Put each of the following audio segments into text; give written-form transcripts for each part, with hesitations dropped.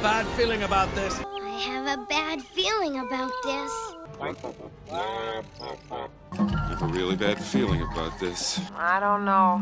bad feeling about this. I have a bad feeling about this. I have a really bad feeling about this. I don't know.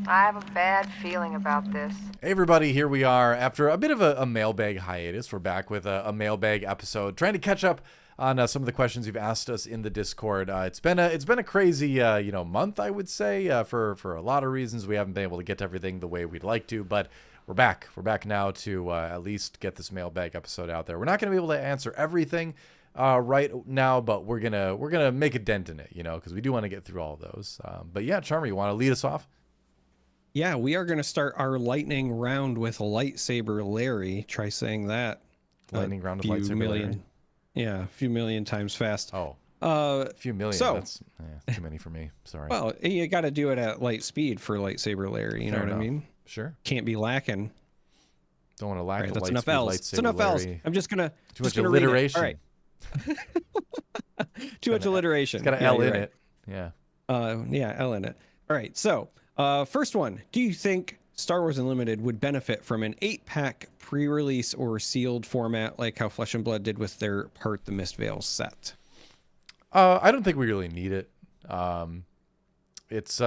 I have a bad feeling about this. Hey everybody, here we are after a bit of a mailbag hiatus. We're back with a mailbag episode, trying to catch up on some of the questions you've asked us in the Discord. It's been a crazy month, I would say, for a lot of reasons. We haven't been able to get to everything the way we'd like to, but we're back. We're back now to at least get this mailbag episode out there. We're not going to be able to answer everything right now, but we're gonna make a dent in it, because we do want to get through all of those. But yeah, Charmer, you want to lead us off? Yeah, we are going to start our lightning round with Lightsaber Larry. Try saying that. Lightning round with Lightsaber Larry. Yeah, a few million times fast. Oh, a few million. So, that's too many for me. Sorry. Well, you got to do it at light speed for Lightsaber Larry. You know what I mean? Sure. Can't be lacking. Don't want to lack the that's light enough speed L's. It's enough L's. I'm just gonna too much alliteration. All right. Too much alliteration. It's got an L in it. Yeah. Yeah, L in it. All right. So, first one. Do you think Star Wars Unlimited would benefit from an 8-pack pre-release or sealed format like how Flesh and Blood did with their Part the Mist Veil set? I don't think we really need it. It's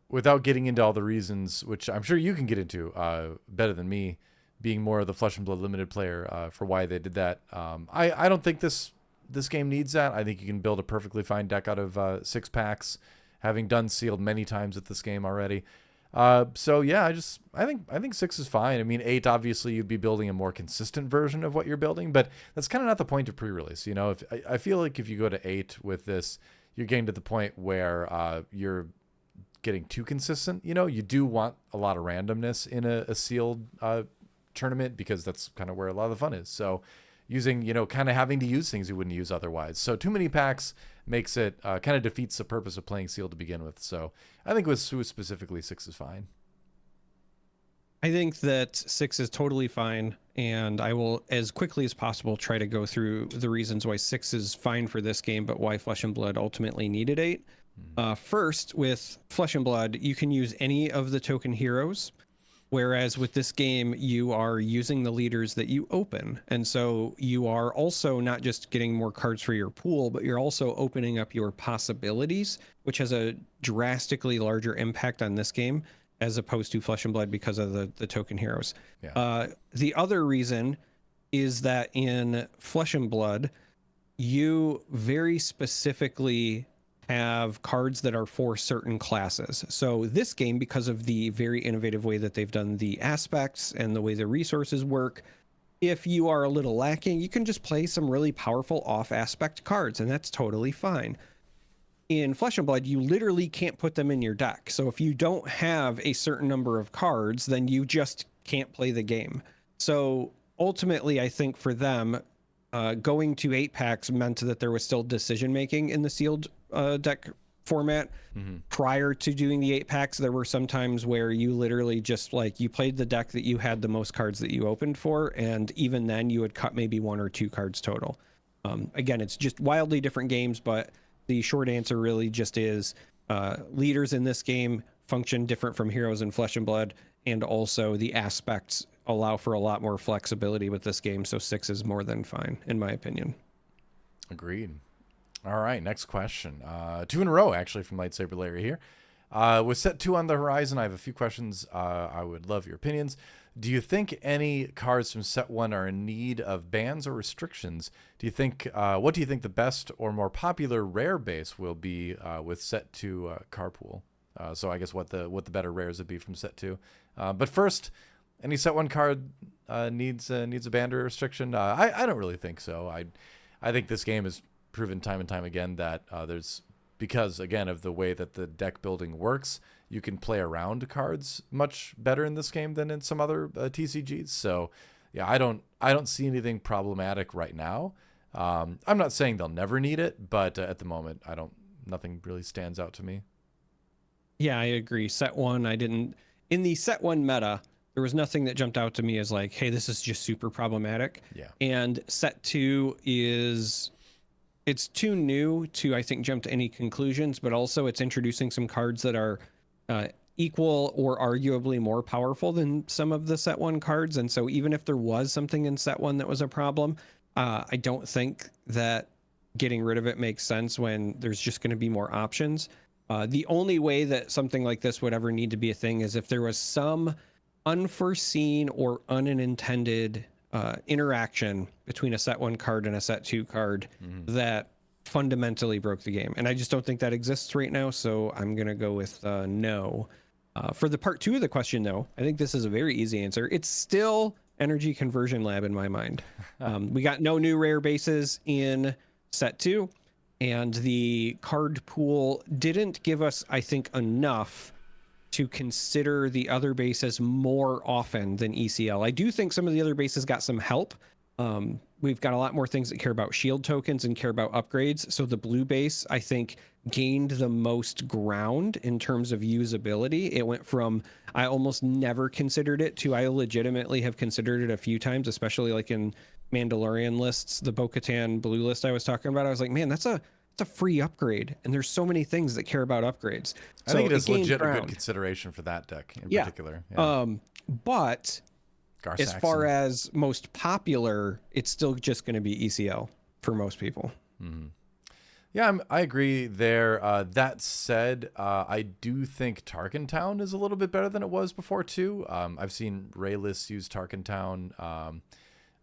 without getting into all the reasons, which I'm sure you can get into better than me, being more of the Flesh and Blood Limited player, for why they did that. I don't think this game needs that. I think you can build a perfectly fine deck out of 6 packs, having done sealed many times with this game already. So yeah, I think 6 is fine. I mean, 8, obviously you'd be building a more consistent version of what you're building, but that's kind of not the point of pre-release. If I feel like if you go to 8 with this, you're getting to the point where you're getting too consistent. You do want a lot of randomness in a sealed tournament, because that's kind of where a lot of the fun is. So using, kind of having to use things you wouldn't use otherwise. So too many packs makes it kind of defeats the purpose of playing sealed to begin with. So I think with specifically 6 is fine. I think that 6 is totally fine, and I will, as quickly as possible, try to go through the reasons why 6 is fine for this game, but why Flesh and Blood ultimately needed 8. First, with Flesh and Blood, you can use any of the token heroes, whereas with this game, you are using the leaders that you open. And so you are also not just getting more cards for your pool, but you're also opening up your possibilities, which has a drastically larger impact on this game as opposed to Flesh and Blood because of the token heroes. Yeah. The other reason is that in Flesh and Blood, you very specifically have cards that are for certain classes. So this game, because of the very innovative way that they've done the aspects and the way the resources work, if you are a little lacking, you can just play some really powerful off aspect cards, and that's totally fine. In Flesh and Blood, you literally can't put them in your deck. So if you don't have a certain number of cards, then you just can't play the game. So ultimately, I think for them, going to 8 packs meant that there was still decision making in the sealed deck format. Prior to doing the 8 packs, there were some times where you literally just you played the deck that you had the most cards that you opened for, and even then you would cut maybe 1 or 2 cards total. Again, it's just wildly different games, but the short answer really just is leaders in this game function different from heroes in Flesh and Blood, and also the aspects allow for a lot more flexibility with this game, so 6 is more than fine, in my opinion. Agreed. All right, next question. 2 in a row, actually, from Lightsaber Larry here. With set 2 on the horizon, I have a few questions. I would love your opinions. Do you think any cards from set 1 are in need of bans or restrictions? What do you think the best or more popular rare base will be with set 2 card pool? So I guess what the better rares would be from set 2. But first, any set 1 card needs a ban or restriction? I don't really think so. I think this game has proven time and time again that because again of the way that the deck building works, you can play around cards much better in this game than in some other TCGs. So yeah, I don't see anything problematic right now. I'm not saying they'll never need it, but at the moment, nothing really stands out to me. Yeah, I agree. Set 1, in the set 1 meta, there was nothing that jumped out to me as hey, this is just super problematic. Yeah. And set 2 it's too new to, I think, jump to any conclusions, but also it's introducing some cards that are equal or arguably more powerful than some of the set one cards. And so even if there was something in set one that was a problem, I don't think that getting rid of it makes sense when there's just going to be more options. The only way that something like this would ever need to be a thing is if there was some unforeseen or unintended interaction between a set one card and a set two card that fundamentally broke the game. And I just don't think that exists right now. So I'm going to go with no. For the part two of the question, though, I think this is a very easy answer. It's still Energy Conversion Lab in my mind. We got no new rare bases in set two, and the card pool didn't give us, I think, enough to consider the other bases more often than ECL. I do think some of the other bases got some help. We've got a lot more things that care about shield tokens and care about upgrades. So the blue base, I think, gained the most ground in terms of usability. It went from, I almost never considered it, to I legitimately have considered it a few times, especially like in Mandalorian lists, the Bo-Katan blue list I was talking about. I was like, man, that's a free upgrade, and there's so many things that care about upgrades. I think it is legit ground. a good consideration for that deck in particular. But Gar as far as most popular, it's still just going to be ECL for most people. Yeah, I agree there. That said, I do think Tarkin Town is a little bit better than it was before too. I've seen Ray lists use Tarkin Town.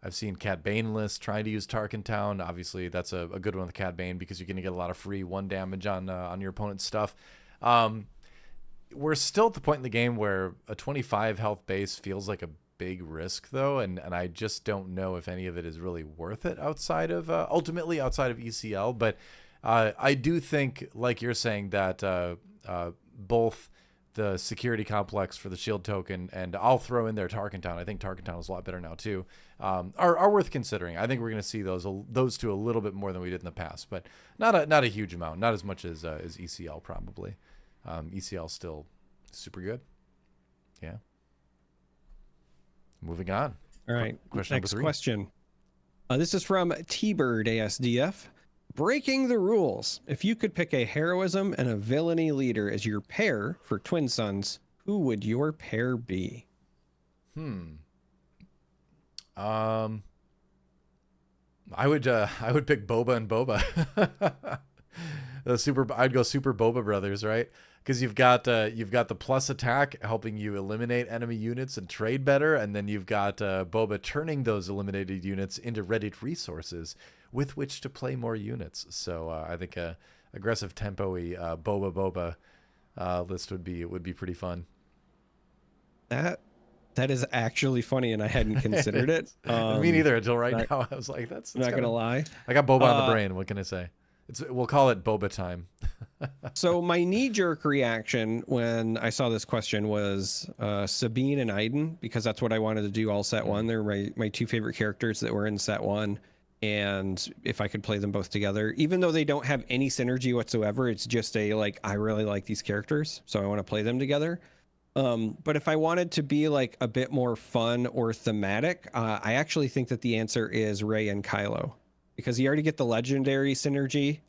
I've seen Cad Bane lists trying to use Tarkin Town. Obviously, that's a good one with Cad Bane because you're going to get a lot of free 1 damage on your opponent's stuff. We're still at the point in the game where a 25 health base feels like a big risk, though, and I just don't know if any of it is really worth it outside of ultimately outside of ECL. But I do think, like you're saying, that both the security complex for the shield token, and I'll throw in there Tarkin Town. I think Tarkin Town is a lot better now too. Are worth considering. I think we're going to see those two a little bit more than we did in the past, but not a huge amount, not as much as ECL probably. ECL still super good. Yeah. Moving on. All right. Question Next number 3. question. This is from T-Bird ASDF. Breaking the rules. If you could pick a heroism and a villainy leader as your pair for Twin Sons, who would your pair be? I would pick Boba and Boba. I'd go super Boba brothers, right? Because you've got the plus attack helping you eliminate enemy units and trade better, and then you've got Boba turning those eliminated units into readied resources with which to play more units. So I think a aggressive tempo-y Boba list would be pretty fun. That is actually funny, and I hadn't considered it. Me neither until right now. I was like, that's not gonna lie. I got Boba on the brain. What can I say? We'll call it Boba time. So my knee-jerk reaction when I saw this question was Sabine and Iden, because that's what I wanted to do all set one. They're my two favorite characters that were in set one. And if I could play them both together, even though they don't have any synergy whatsoever, it's just I really like these characters, so I want to play them together. But if I wanted to be like a bit more fun or thematic, I actually think that the answer is Rey and Kylo, because you already get the legendary synergy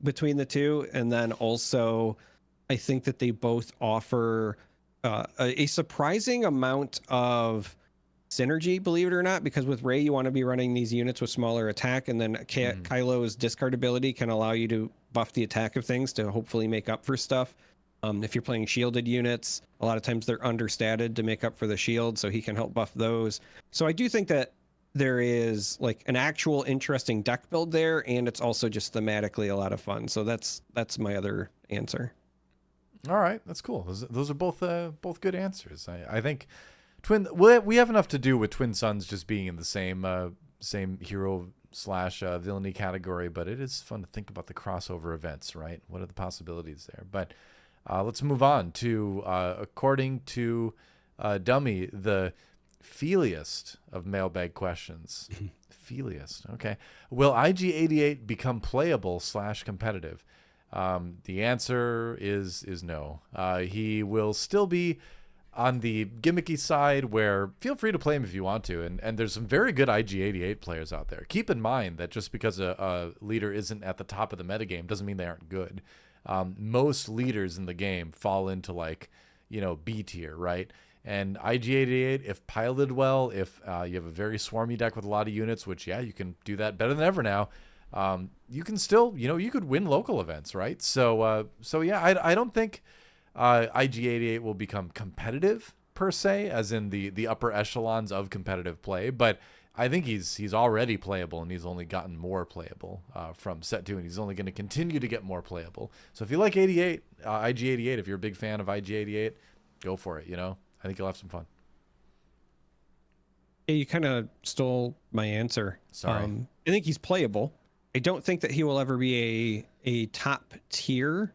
between the two. And then also I think that they both offer a surprising amount of synergy, believe it or not, because with Rey, you want to be running these units with smaller attack, and then Kylo's discard ability can allow you to buff the attack of things to hopefully make up for stuff. If you're playing shielded units, a lot of times they're understated to make up for the shield, so he can help buff those. So I do think that there is like an actual interesting deck build there, and it's also just thematically a lot of fun. So that's my other answer. All right, that's cool. Those are both good answers. I think we have enough to do with Twin Sons just being in the same hero / villainy category, but it is fun to think about the crossover events, right? What are the possibilities there? But let's move on to according to Dummy, the feeliest of mailbag questions. Feeliest. Okay. Will IG-88 become playable / competitive? The answer is no. He will still be on the gimmicky side, where feel free to play him if you want to. And there's some very good IG-88 players out there. Keep in mind that just because a leader isn't at the top of the metagame doesn't mean they aren't good. Most leaders in the game fall into like, B tier, right? And IG-88, if piloted well, if you have a very swarmy deck with a lot of units, which, yeah, you can do that better than ever now, you can still, you could win local events, right? So yeah, I don't think IG-88 will become competitive per se, as in the upper echelons of competitive play, but I think he's already playable, and he's only gotten more playable from set 2, and he's only going to continue to get more playable. So if you like IG-88, if you're a big fan of IG-88, go for it, I think you'll have some fun. Yeah, you kind of stole my answer. Sorry. I think he's playable. I don't think that he will ever be a top tier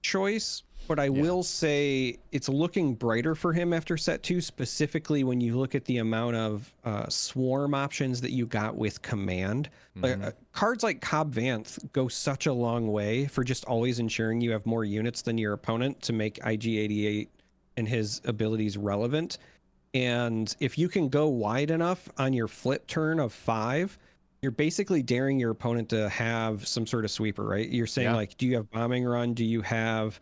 choice, but I will say it's looking brighter for him after set 2, specifically when you look at the amount of swarm options that you got with command. Cards like Cobb Vanth go such a long way for just always ensuring you have more units than your opponent to make IG-88 and his abilities relevant. And if you can go wide enough on your flip turn of 5, you're basically daring your opponent to have some sort of sweeper, right? You're saying, like, do you have bombing run? Do you have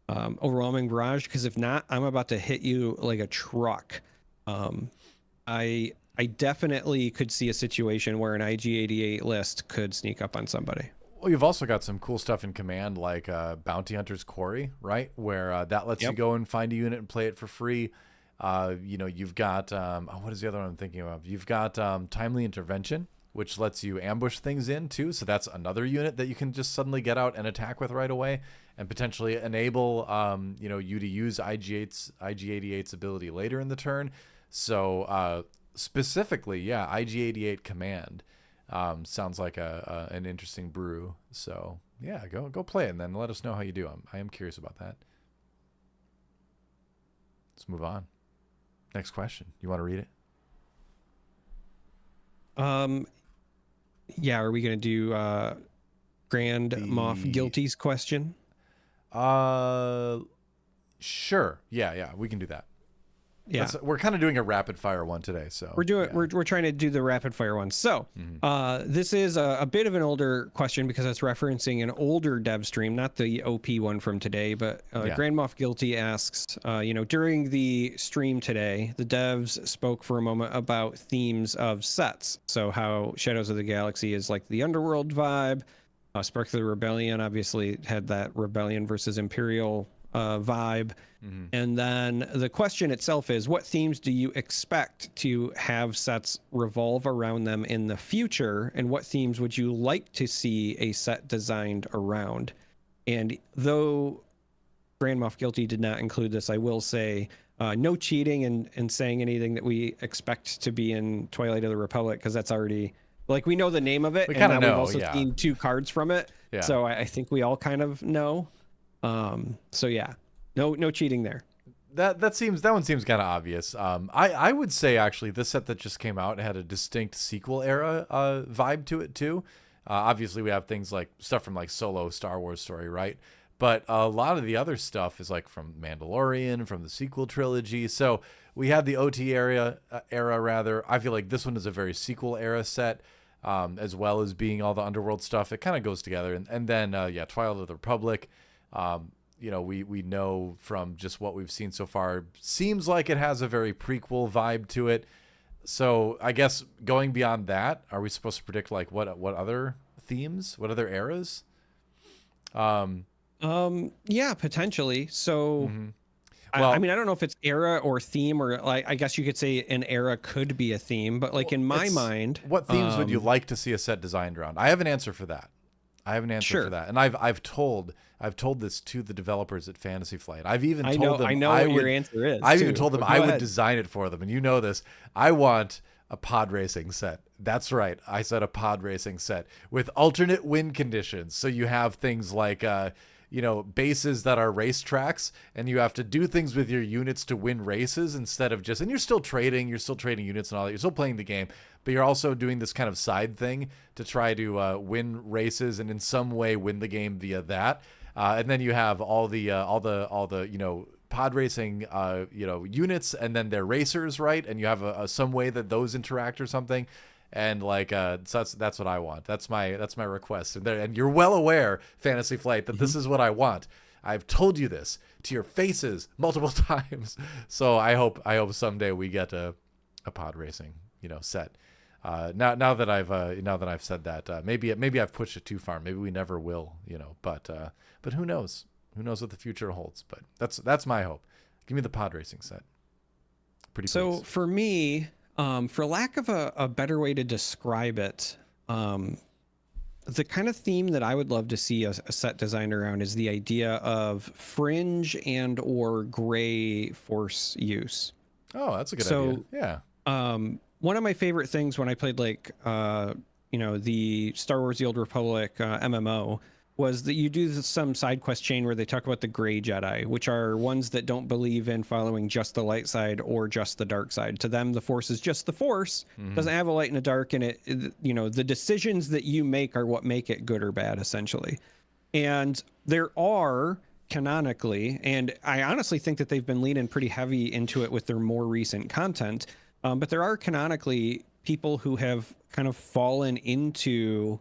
overwhelming barrage? Because if not, I'm about to hit you like a truck. I definitely could see a situation where an IG-88 list could sneak up on somebody. Well, you've also got some cool stuff in command, like Bounty Hunter's Quarry, right? Where that lets you go and find a unit and play it for free. You've got, what is the other one I'm thinking of? You've got Timely Intervention, which lets you ambush things in too. So that's another unit that you can just suddenly get out and attack with right away, and potentially enable, you to use IG-88's ability later in the turn. So specifically, yeah, IG-88 command sounds like an interesting brew. So yeah, go play it and then let us know how you do. I am curious about that. Let's move on. Next question. You want to read it? Yeah, are we going to do Grand Moff Guilty's question? Sure. Yeah, we can do that. Yeah, we're kind of doing a rapid fire one today, so we're trying to do the rapid fire one. So this is a bit of an older question because it's referencing an older dev stream, not the OP one from today, but Grand Moff Guilty asks, during the stream today, the devs spoke for a moment about themes of sets. So how Shadows of the Galaxy is like the underworld vibe. Spark of the Rebellion obviously had that Rebellion versus Imperial vibe. And then the question itself is, what themes do you expect to have sets revolve around them in the future, and what themes would you like to see a set designed around? And though Grand Moff Guilty did not include this, I will say no cheating and saying anything that we expect to be in Twilight of the Republic, because that's already, like, we know the name of it, we and kind of know. We've also seen 2 cards from it, so I think we all kind of know. So yeah, no cheating there. That one seems kind of obvious. I would say actually this set that just came out had a distinct sequel era vibe to it too. Obviously we have things like stuff from like Solo Star Wars story, right? But a lot of the other stuff is like from Mandalorian, from the sequel trilogy. So we had the OT era rather. I feel like this one is a very sequel era set, as well as being all the underworld stuff. It kind of goes together. And then Twilight of the Republic. We know from just what we've seen so far, seems like it has a very prequel vibe to it. So I guess going beyond that, are we supposed to predict like what other themes, what other eras? Yeah, potentially. So Well, I mean, I don't know if it's era or theme, or like, I guess you could say an era could be a theme, but like in my mind, what themes would you like to see a set designed around? I have an answer for that. For that. And I've told this to the developers at Fantasy Flight. I've even told them I know what your answer is. I've too, even told them I would design it for them. And you know this. I want a pod racing set. That's right. I said a pod racing set with alternate win conditions. So you have things like bases that are racetracks, and you have to do things with your units to win races instead of just, and you're still trading units and all that. You're still playing the game, but you're also doing this kind of side thing to try to win races and in some way win the game via that. And then you have all the pod racing units, and then they're racers, right? And you have some way that those interact or something. And so that's what I want. That's my request. And you're well aware, Fantasy Flight, that this is what I want. I've told you this to your faces multiple times. So I hope someday we get a pod racing, set. Now that I've said that, maybe I've pushed it too far. Maybe we never will, but who knows? Who knows what the future holds? But that's my hope. Give me the pod racing set. Pretty so please. For me, for lack of a better way to describe it, the kind of theme that I would love to see a set designed around is the idea of fringe and or gray force use. Oh, that's a good idea. Yeah. One of my favorite things when I played like the Star Wars: The Old Republic MMO was that you do some side quest chain where they talk about the gray Jedi, which are ones that don't believe in following just the light side or just the dark side. To them, the Force is just the Force, doesn't have a light and a dark, and the decisions that you make are what make it good or bad, essentially. And there are canonically, and I honestly think that they've been leaning pretty heavy into it with their more recent content, but there are canonically people who have kind of fallen into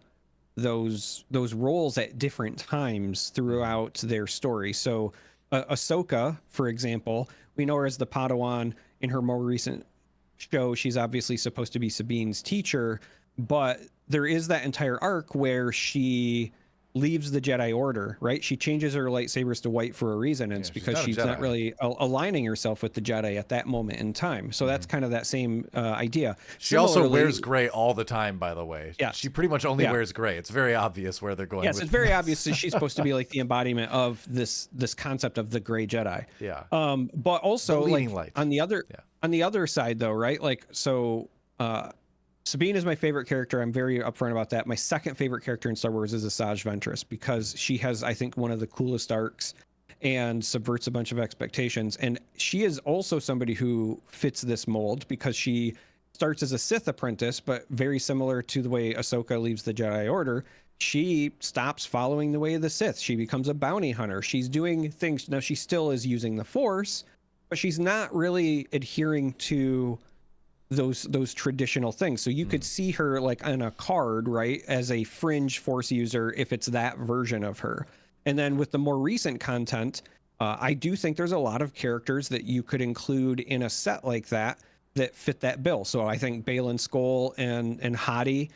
those roles at different times throughout their story. So Ahsoka, for example, we know her as the Padawan. In her more recent show, she's obviously supposed to be Sabine's teacher, but there is that entire arc where she leaves the Jedi Order, right? She changes her lightsabers to white for a reason, and it's because she's not really aligning herself with the Jedi at that moment in time. So that's kind of that same idea. She also wears gray all the time, by the way. Yeah, she pretty much only wears gray. It's very obvious where they're going. Yes, with it's very obvious that she's supposed to be like the embodiment of this concept of the gray Jedi. Yeah. But also like light. on the other side though, right? Like so Sabine is my favorite character. I'm very upfront about that. My second favorite character in Star Wars is Asajj Ventress because she has, I think, one of the coolest arcs and subverts a bunch of expectations. And she is also somebody who fits this mold because she starts as a Sith apprentice, but very similar to the way Ahsoka leaves the Jedi Order. She stops following the way of the Sith. She becomes a bounty hunter. She's doing things. Now, she still is using the Force, but she's not really adhering to those traditional things. So you could see her like on a card, right, as a fringe Force user if it's that version of her. And then with the more recent content, I do think there's a lot of characters that you could include in a set like that fit that bill. So I think Baylan Skoll and Hadi,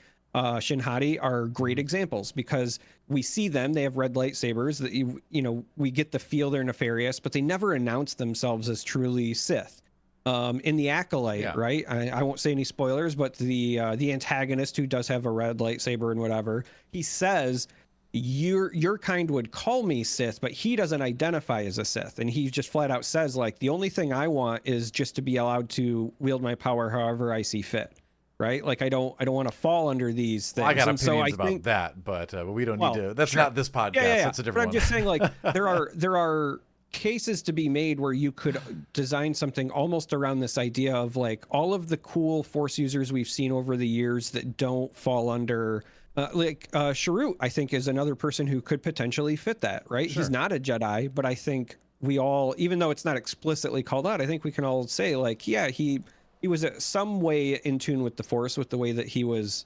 Shin Hadi are great examples because we see them, they have red lightsabers that we get the feel they're nefarious, but they never announce themselves as truly Sith. In the Acolyte, right? I won't say any spoilers, but the antagonist who does have a red lightsaber and whatever, he says, your kind would call me Sith, but he doesn't identify as a Sith. And he just flat out says, like, the only thing I want is just to be allowed to wield my power however I see fit. Right? Like I don't want to fall under these things. Well, I got opinions about that, but we don't need to. That's not this podcast. That's a different one. But I'm just saying, like, there are cases to be made where you could design something almost around this idea of like all of the cool Force users we've seen over the years that don't fall under Sharut, I think, is another person who could potentially fit that, right? Sure. He's not a Jedi, but I think we all, even though it's not explicitly called out, I think we can all say like, yeah, he was some way in tune with the Force, with the way that he was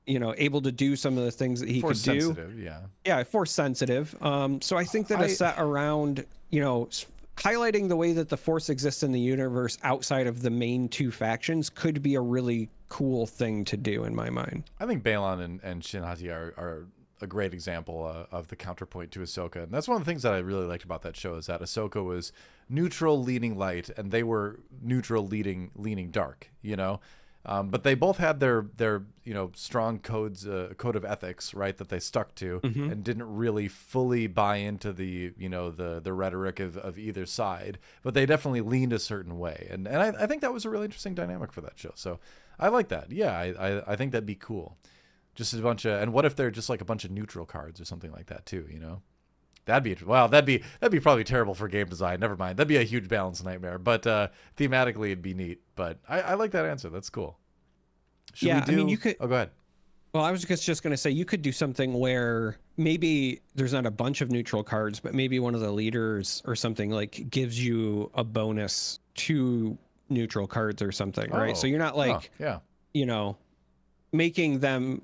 able to do some of the things that he Force could do. Sensitive, yeah, Force sensitive. So I think that a set around highlighting the way that the Force exists in the universe outside of the main two factions could be a really cool thing to do in my mind. I think Baylan and Shin Hati are a great example of the counterpoint to Ahsoka. And that's one of the things that I really liked about that show is that Ahsoka was neutral leaning light and they were neutral leaning dark, but they both had their strong code of ethics, right, that they stuck to and didn't really fully buy into the rhetoric of either side, but they definitely leaned a certain way. And I think that was a really interesting dynamic for that show. So I like that. Yeah, I think that'd be cool. Just a bunch of, and what if they're just like a bunch of neutral cards or something like that too, That'd be, well, that'd be probably terrible for game design. Never mind. That'd be a huge balance nightmare, but thematically it'd be neat. But I like that answer. That's cool. I mean, you could, oh, go ahead. Well, I was just going to say, you could do something where maybe there's not a bunch of neutral cards, but maybe one of the leaders or something like gives you a bonus to neutral cards or something, right? So you're not like, making them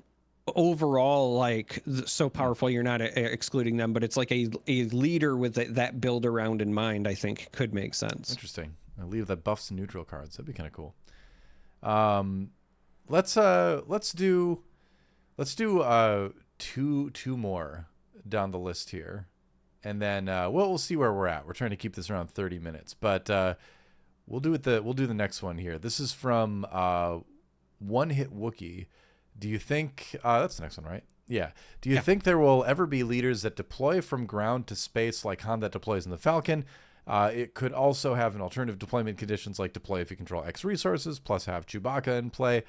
overall like so powerful you're not excluding them, but it's like a leader with that build around in mind, I think could make sense. Interesting. I leave the buffs and neutral cards. That'd be kind of cool. Let's do two more down the list here, and then we'll see where we're at. We're trying to keep this around 30 minutes, but we'll do the next one here. This is from One Hit Wookie. Do you think that's the next one, right? Yeah. Do you think there will ever be leaders that deploy from ground to space like Han that deploys in the Falcon? It could also have an alternative deployment conditions like deploy if you control X resources, plus have Chewbacca in play.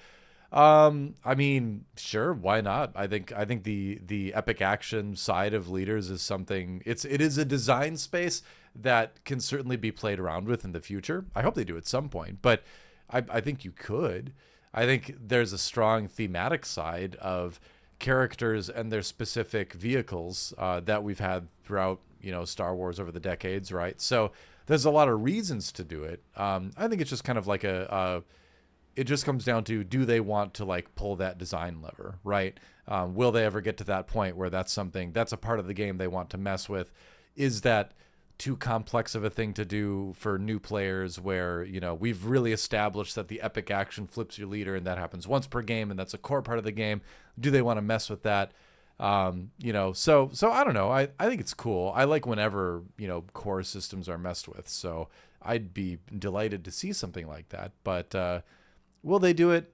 I mean, sure, why not? I think the epic action side of leaders is something. It is a design space that can certainly be played around with in the future. I hope they do at some point, but I think you could. I think there's a strong thematic side of characters and their specific vehicles that we've had throughout, Star Wars over the decades, right? So there's a lot of reasons to do it. I think it's just kind of like it just comes down to, do they want to like pull that design lever, right? Will they ever get to that point where that's a part of the game they want to mess with? Is that too complex of a thing to do for new players where, we've really established that the epic action flips your leader and that happens once per game and that's a core part of the game? Do they want to mess with that? So I don't know. I think it's cool. I like whenever, core systems are messed with. So I'd be delighted to see something like that. But will they do it?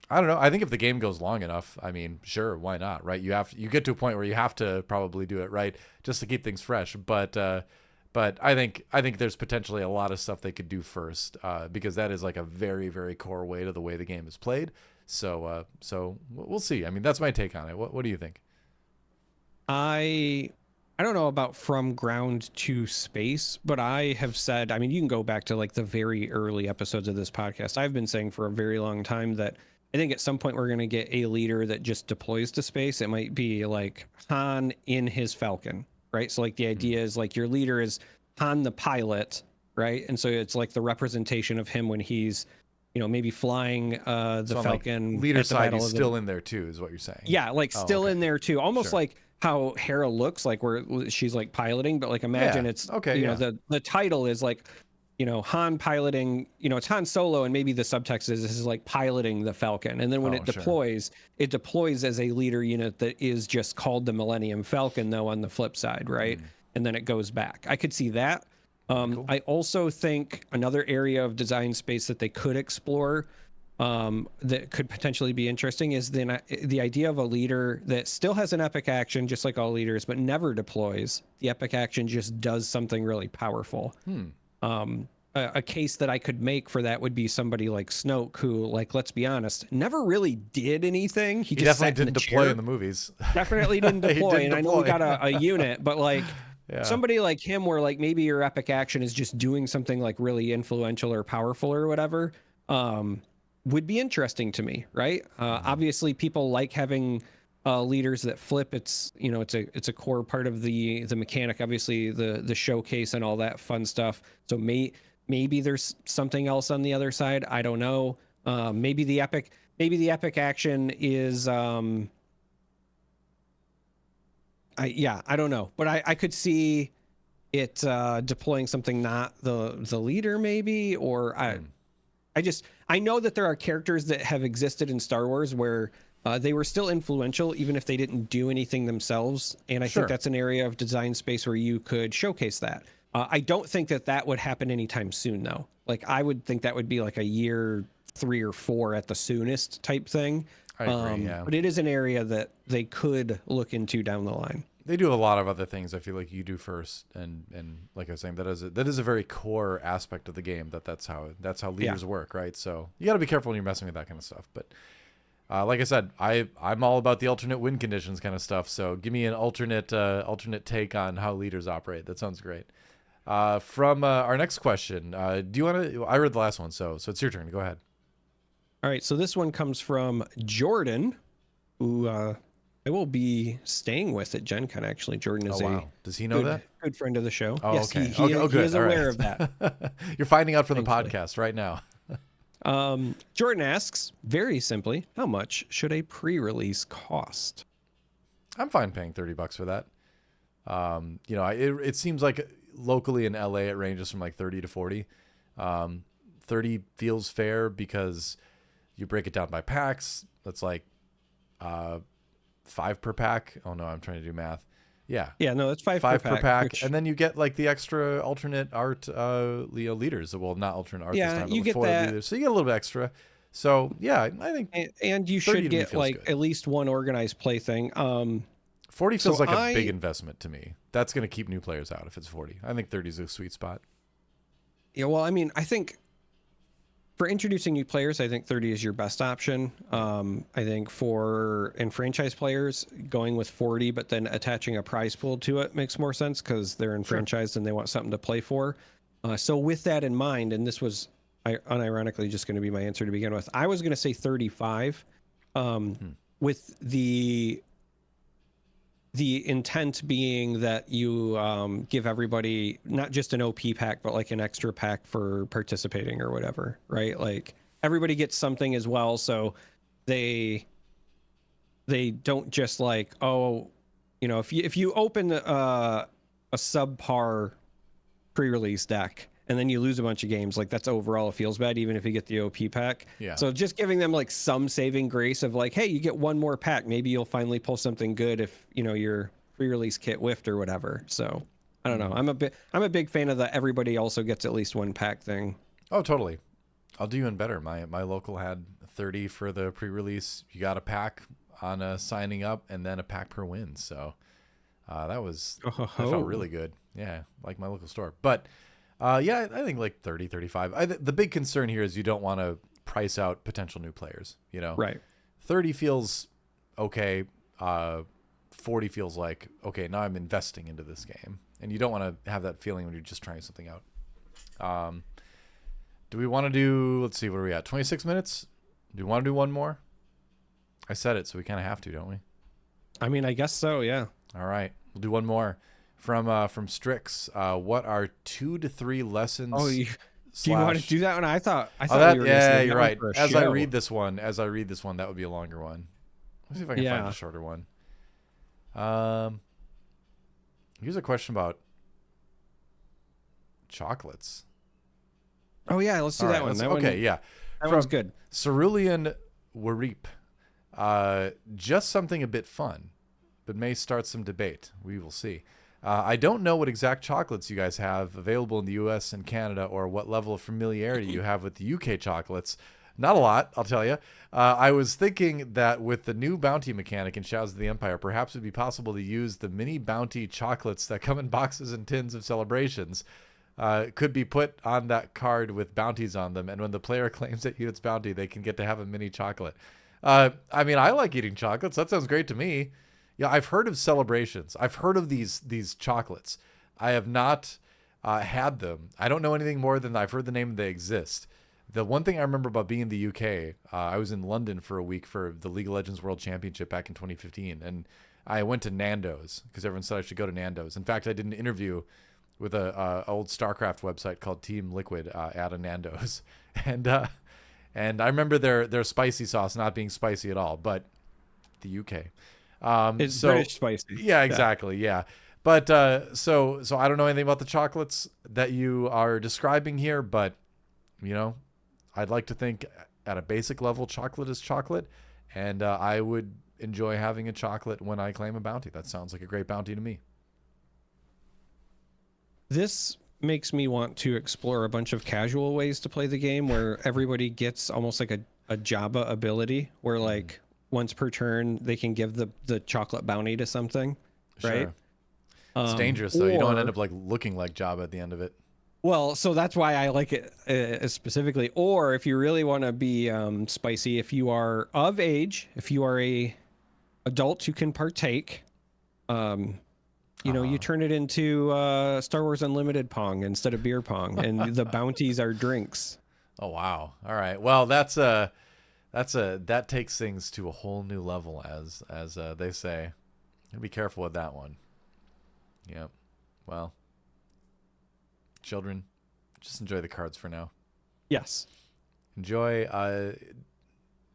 I don't know. I think if the game goes long enough, I mean, sure, why not, right? You get to a point where you have to probably do it, right, just to keep things fresh. But I think there's potentially a lot of stuff they could do first, because that is like a very, very core way to the way the game is played. So we'll see. I mean, that's my take on it. What do you think? I don't know about from ground to space, but I have said, I mean, you can go back to like the very early episodes of this podcast. I've been saying for a very long time that I think at some point we're going to get a leader that just deploys to space. It might be like Han in his Falcon, right? So like the idea is like your leader is Han the pilot, right? And so it's like the representation of him when he's, maybe flying the Falcon. Like leader side is still in there too, is what you're saying. Yeah, like still in there too. Almost like how Hera looks, like where she's like piloting, but like imagine it's the title is like, Han piloting, it's Han Solo, and maybe the subtext is this is like piloting the Falcon. And then when it deploys as a leader unit that is just called the Millennium Falcon, though, on the flip side, right? And then it goes back. I could see that. Cool. I also think another area of design space that they could explore that could potentially be interesting is then the idea of a leader that still has an epic action, just like all leaders, but never deploys. The epic action just does something really powerful. A case that I could make for that would be somebody like Snoke, who, like, let's be honest, never really did anything. He just definitely didn't deploy in the movies. Definitely didn't deploy. I know we got a unit, but like somebody like him, where like maybe your epic action is just doing something like really influential or powerful or whatever, would be interesting to me, right? Obviously, people like having leaders that flip. It's it's a core part of the mechanic. Obviously, the showcase and all that fun stuff. So maybe there's something else on the other side. I don't know. Maybe the epic action is I don't know, but I could see it deploying something not the leader maybe, or I know that there are characters that have existed in Star Wars where they were still influential even if they didn't do anything themselves, and I think that's an area of design space where you could showcase that. I don't think that would happen anytime soon, though. Like, I would think that would be like a year 3 or 4 at the soonest type thing. I agree, yeah. But it is an area that they could look into down the line. They do a lot of other things, I feel like you do first, and like I was saying, that is a very core aspect of the game. That's how leaders work, right? So you got to be careful when you're messing with that kind of stuff. But like I said, I'm all about the alternate win conditions kind of stuff. So give me an alternate take on how leaders operate. That sounds great. From our next question, do you want to? I read the last one, so it's your turn. Go ahead. All right, so this one comes from Jordan, who I will be staying with at Gen Con, actually. Jordan is Does he know that? Good friend of the show. Oh, yes, okay. He is aware of that. You're finding out from the podcast right now. Jordan asks, very simply, how much should a pre-release cost? I'm fine paying $30 for that. It seems like locally in LA it ranges from like 30 to 40. 30 feels fair because you break it down by packs. That's like 5 per pack. Oh no, I'm trying to do math. Yeah. Yeah, no, that's five per pack. which... And then you get like the extra alternate art leaders. Well, not alternate art this time, but you get foil that. leaders. So you get a little bit extra. So yeah, I think and you should get like good. At least one organized play thing. 40 feels like a big investment to me. That's going to keep new players out if it's 40. I think 30 is a sweet spot. Yeah, well, I mean, I think for introducing new players, I think 30 is your best option. I think for enfranchised players, going with 40, but then attaching a prize pool to it makes more sense because they're enfranchised and they want something to play for. So with that in mind, and this was unironically just going to be my answer to begin with, I was going to say 35 with the intent being that you give everybody not just an OP pack, but like an extra pack for participating or whatever, right? Like everybody gets something as well. So they don't just like, oh, you know, if you open a subpar pre-release deck and then you lose a bunch of games, like that's overall, it feels bad, even if you get the OP pack. Yeah. So just giving them like some saving grace of like, hey, you get one more pack. Maybe you'll finally pull something good if, you know, your pre-release kit whiffed or whatever. So I don't know. I'm a big fan of the everybody also gets at least one pack thing. Oh, totally. I'll do even better. My local had 30 for the pre-release. You got a pack on signing up and then a pack per win. So that felt really good. Yeah, like my local store. But yeah, I think like 30, 35. The big concern here is you don't want to price out potential new players, you know? Right. 30 feels okay. 40 feels like, okay, now I'm investing into this game. And you don't want to have that feeling when you're just trying something out. Do we want to do, let's see, what are we at? 26 minutes? Do we want to do one more? I said it, so we kind of have to, don't we? I mean, I guess so, yeah. All right. We'll do one more. From Strix, what are 2 to 3 lessons? Oh, do you want to do that one? I thought that, we were yeah, you're right. As show. I read this one, that would be a longer one. Let's see if I can find a shorter one. Here's a question about chocolates. Oh yeah, let's do that one. That one's good. Cerulean Warreep. Just something a bit fun, but may start some debate. We will see. I don't know what exact chocolates you guys have available in the US and Canada, or what level of familiarity you have with the UK chocolates. Not a lot, I'll tell you. I was thinking that with the new bounty mechanic in Shadows of the Empire, perhaps it would be possible to use the mini bounty chocolates that come in boxes and tins of celebrations. Could be put on that card with bounties on them, and when the player claims that unit's bounty, they can get to have a mini chocolate. I mean, I like eating chocolates. That sounds great to me. Yeah, I've heard of celebrations. I've heard of these chocolates. I have not had them. I don't know anything more than I've heard the name, they exist. The one thing I remember about being in the UK, I was in London for a week for the League of Legends World Championship back in 2015, and I went to Nando's because everyone said I should go to Nando's. In fact, I did an interview with a old StarCraft website called Team Liquid at a Nando's, and I remember their spicy sauce not being spicy at all, but the UK. It's British spicy. Yeah, exactly. Yeah. But so I don't know anything about the chocolates that you are describing here, but you know, I'd like to think at a basic level, chocolate is chocolate, and I would enjoy having a chocolate when I claim a bounty. That sounds like a great bounty to me. This makes me want to explore a bunch of casual ways to play the game where everybody gets almost like a Jabba ability where like once per turn they can give the chocolate bounty to something, right? Sure. It's dangerous though. You don't end up like looking like Jabba at the end of it. Well, so that's why I like it specifically. Or if you really want to be spicy, if you are of age, if you are a adult who can partake, you know, you turn it into Star Wars Unlimited Pong instead of beer pong, and the bounties are drinks. Oh wow! All right. Well, that takes things to a whole new level, as they say. Be careful with that one. Yep. Well, children, just enjoy the cards for now. Yes. Enjoy.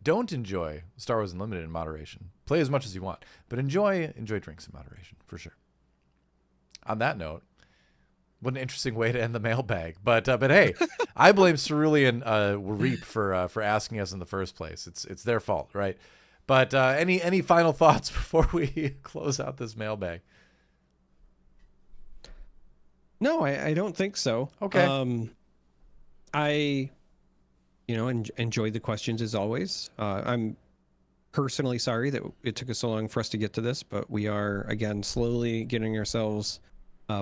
Don't enjoy Star Wars Unlimited in moderation. Play as much as you want, but enjoy drinks in moderation for sure. On that note, what an interesting way to end the mailbag. But hey, I blame Cerulean Reap for asking us in the first place. It's their fault, right? But any final thoughts before we close out this mailbag? No, I don't think so. Okay. I enjoyed the questions as always. I'm personally sorry that it took us so long for us to get to this, but we are again slowly getting ourselves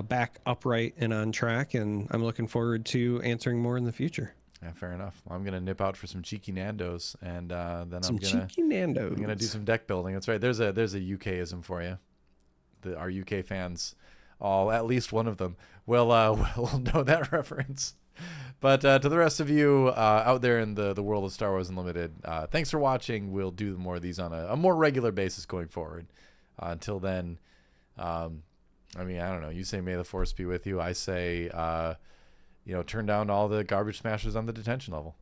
back upright and on track, and I'm looking forward to answering more in the future. Yeah, fair enough. Well, I'm gonna nip out for some cheeky Nandos, and then I'm gonna do some deck building. That's right. There's a UKism for you. Our UK fans, at least one of them, will know that reference. But to the rest of you out there in the world of Star Wars Unlimited, thanks for watching. We'll do more of these on a more regular basis going forward. Until then, I don't know. You say may the Force be with you. I say, turn down all the garbage smashers on the detention level.